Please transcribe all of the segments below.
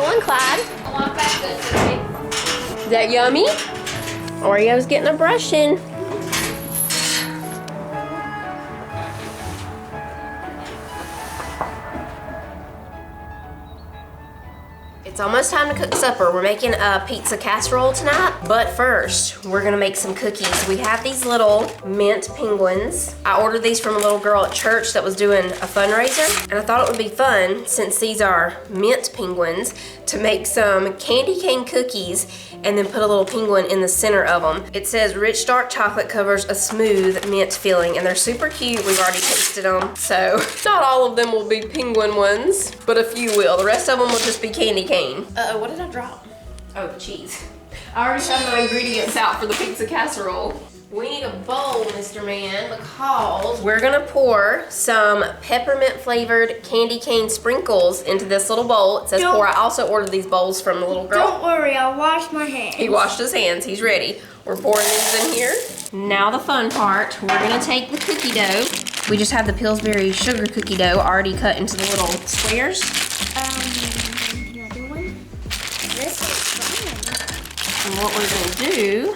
Rachel and Clyde. I want that good cookie. Is that yummy? Oreo's getting a brushing. It's almost time to cook supper. We're making a pizza casserole tonight, but first, we're gonna make some cookies. We have these little mint penguins. I ordered these from a little girl at church that was doing a fundraiser, and I thought it would be fun, since these are mint penguins, to make some candy cane cookies and then put a little penguin in the center of them. It says rich dark chocolate covers a smooth mint filling, and they're super cute. We've already tasted them, so not all of them will be penguin ones, but a few will. The rest of them will just be candy cane. Uh-oh, what did I drop? Oh, the cheese. I already have my ingredients out for the pizza casserole. We need a bowl, Mr. Man, because we're gonna pour some peppermint flavored candy cane sprinkles into this little bowl. It says pour. I also ordered these bowls from the little girl. Don't worry, I'll wash my hands. He washed his hands, he's ready. We're pouring these in here. Now the fun part, we're gonna take the cookie dough. We just have the Pillsbury sugar cookie dough already cut into the little squares. Another one. This is fun. And what we're gonna do,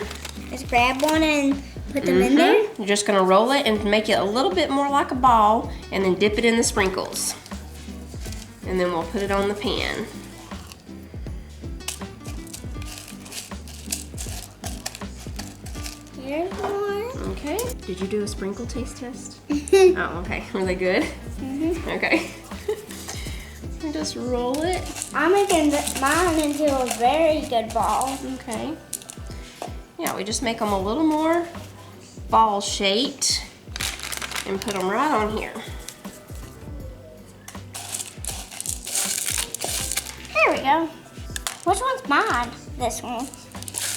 Just grab one and put them in there. you're just gonna roll it and make it a little bit more like a ball and then dip it in the sprinkles. And then we'll put it on the pan. Here's one. Okay. Did you do a sprinkle taste test? Oh, okay. Were they good? Okay. And just roll it. I'm making mine into a very good ball. Okay. Yeah, we just make them a little more ball shaped and put them right on here. There we go. Which one's mine? This one.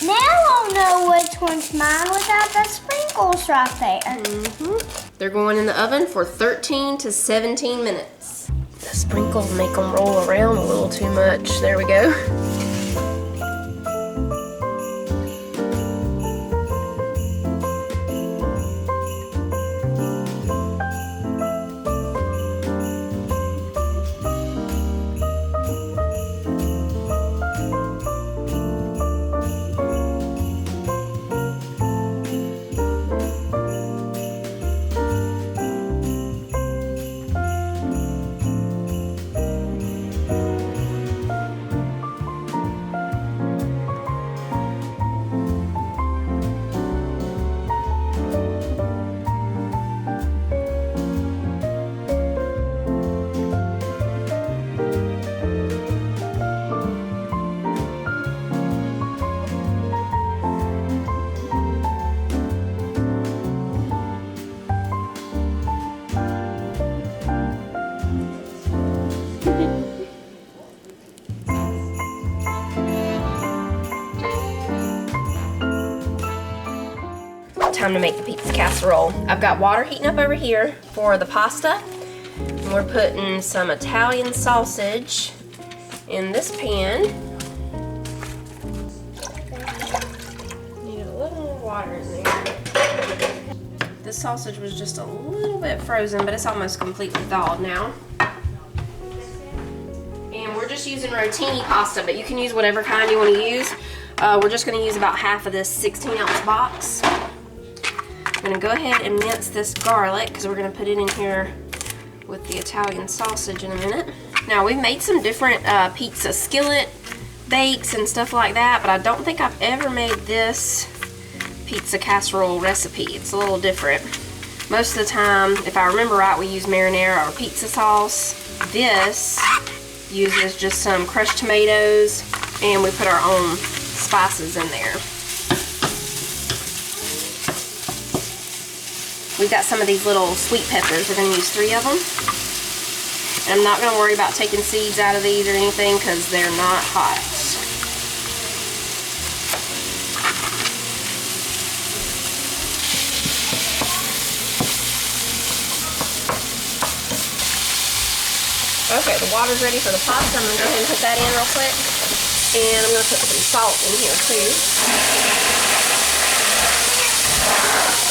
Now I'll know which one's mine without the sprinkles right there. They're going in the oven for 13 to 17 minutes. The sprinkles make them roll around a little too much. There we go. Time to make the pizza casserole. I've got water heating up over here for the pasta. And we're putting some Italian sausage in this pan. Need a little more water in there. This sausage was just a little bit frozen, but it's almost completely thawed now. And we're just using rotini pasta, but you can use whatever kind you want to use. We're just going to use about half of this 16-ounce box. I'm gonna go ahead and mince this garlic because we're gonna put it in here with the Italian sausage in a minute. Now we've made some different pizza skillet bakes and stuff like that, but I don't think I've ever made this pizza casserole recipe. It's a little different. Most of the time, if I remember right, we use marinara or pizza sauce. This uses just some crushed tomatoes and we put our own spices in there. We've got some of these little sweet peppers. We're going to use 3 of them. And I'm not going to worry about taking seeds out of these or anything because they're not hot. Okay, the water's ready for the pasta. I'm going to go ahead and put that in real quick. And I'm going to put some salt in here too.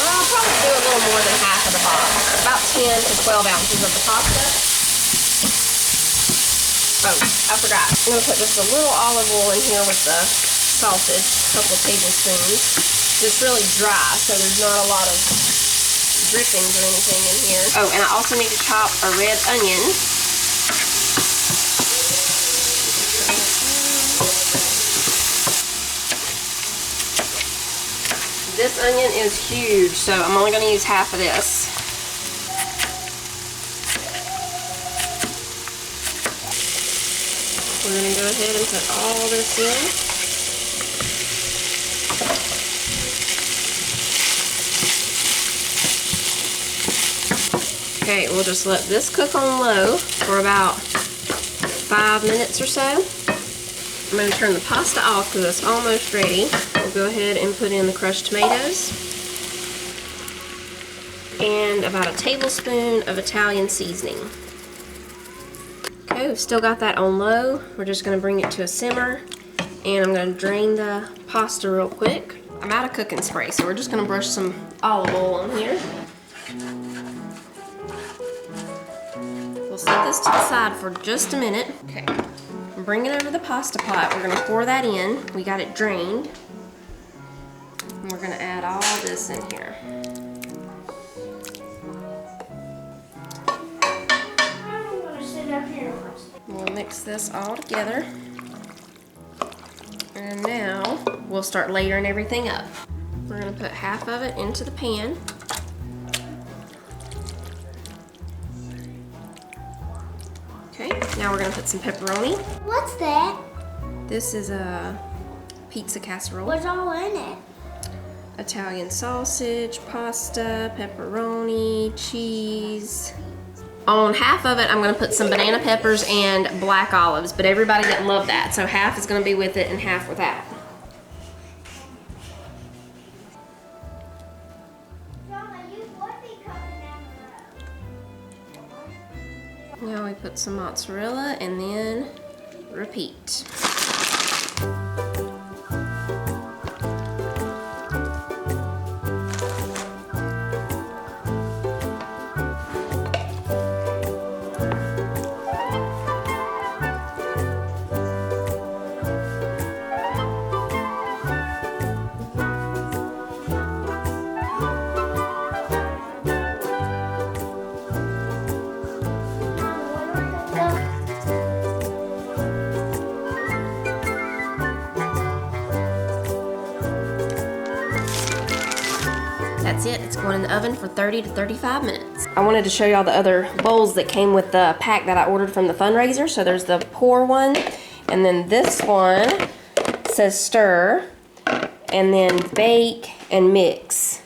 I'll probably do a little more than half of the box, about 10 to 12 ounces of the pasta. Oh, I forgot. I'm gonna put just a little olive oil in here with the sausage, a couple of tablespoons. It's really dry, so there's not a lot of drippings or anything in here. Oh, and I also need to chop a red onion. This onion is huge, so I'm only gonna use half of this. We're going to go ahead and put all this in. Okay, we'll just let this cook on low for about 5 minutes or so. I'm going to turn the pasta off because it's almost ready. We'll go ahead and put in the crushed tomatoes and about a tablespoon of Italian seasoning. Okay, we've still got that on low. We're just going to bring it to a simmer, and I'm going to drain the pasta real quick. I'm out of cooking spray, so we're just going to brush some olive oil on here. We'll set this to the side for just a minute. Okay, bring it over the pasta pot. We're going to pour that in. We got it drained. And we're going to add all this in here. We'll mix this all together. And now we'll start layering everything up. We're going to put half of it into the pan. Okay, now we're going to put some pepperoni. What's that? This is a pizza casserole. What's all in it? Italian sausage, pasta, pepperoni, cheese. On half of it, I'm going to put some banana peppers and black olives, but everybody didn't love that, so half is going to be with it and half without. Now we put some mozzarella and then repeat. That's it. It's going in the oven for 30 to 35 minutes. I wanted to show y'all the other bowls that came with the pack that I ordered from the fundraiser. So there's the pour one, and then this one says stir, and then bake and mix.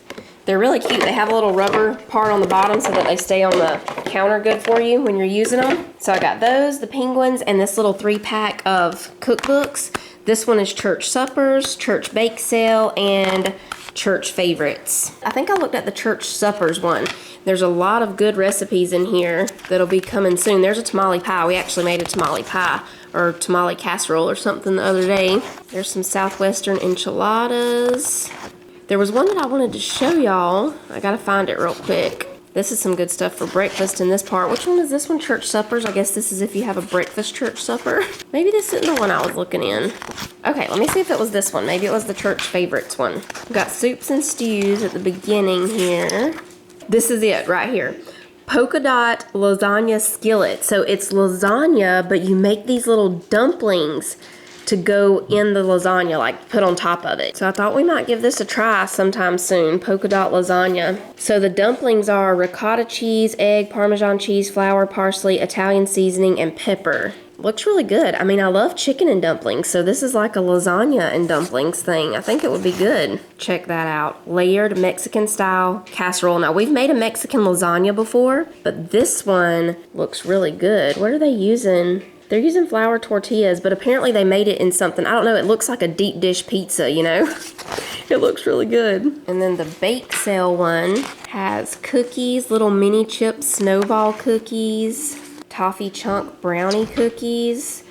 They're really cute. They have a little rubber part on the bottom so that they stay on the counter good for you when you're using them. So I got those, the penguins, and this little 3-pack of cookbooks. This one is church suppers, church bake sale, and church favorites. I think I looked at the church suppers one. There's a lot of good recipes in here that'll be coming soon. There's a tamale pie. We actually made a tamale pie or tamale casserole or something the other day. There's some southwestern enchiladas. There was one that I wanted to show y'all. I gotta find it real quick. This is some good stuff for breakfast in this part. Which one is this one? Church suppers. I guess this is if you have a breakfast church supper. Maybe this isn't the one I was looking in. Okay, let me see if it was this one. Maybe it was the church favorites one. We've got soups and stews at the beginning here. This is it right here. Polka dot lasagna skillet. So it's lasagna, but you make these little dumplings to go in the lasagna, like put on top of it. So I thought we might give this a try sometime soon, polka dot lasagna. So the dumplings are ricotta cheese, egg, Parmesan cheese, flour, parsley, Italian seasoning, and pepper. Looks really good. I mean, I love chicken and dumplings, so this is like a lasagna and dumplings thing. I think it would be good. Check that out. Layered Mexican style casserole. Now, we've made a Mexican lasagna before, but this one looks really good. What are they using? They're using flour tortillas, but apparently they made it in something. I don't know. It looks like a deep dish pizza, you know? It looks really good. And then the bake sale one has cookies, little mini chip snowball cookies, toffee chunk brownie cookies,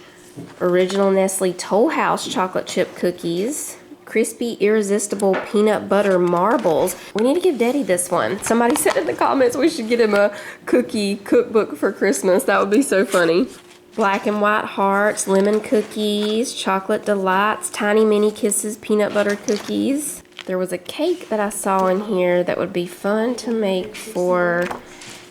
original Nestle Toll House chocolate chip cookies, crispy irresistible peanut butter marbles. We need to give Daddy this one. Somebody said in the comments we should get him a cookie cookbook for Christmas. That would be so funny. Black and white hearts, lemon cookies, chocolate delights, tiny mini kisses, peanut butter cookies. There was a cake that I saw in here that would be fun to make for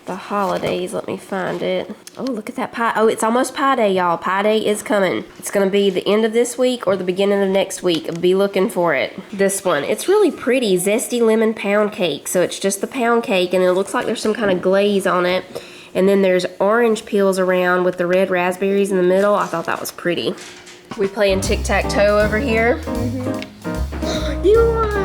the holidays. Let me find it. Oh, look at that pie. Oh, it's almost pie day, y'all. Pie day is coming. It's gonna be the end of this week or the beginning of next week. Be looking for it. This one, it's really pretty. Zesty lemon pound cake. So it's just the pound cake and it looks like there's some kind of glaze on it. And then there's orange peels around with the red raspberries in the middle. I thought that was pretty. We playing tic-tac-toe over here. Mm-hmm. You won!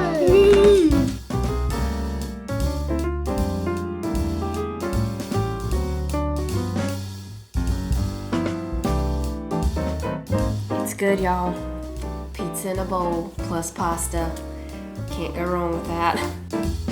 It's good, y'all. Pizza in a bowl plus pasta. Can't go wrong with that.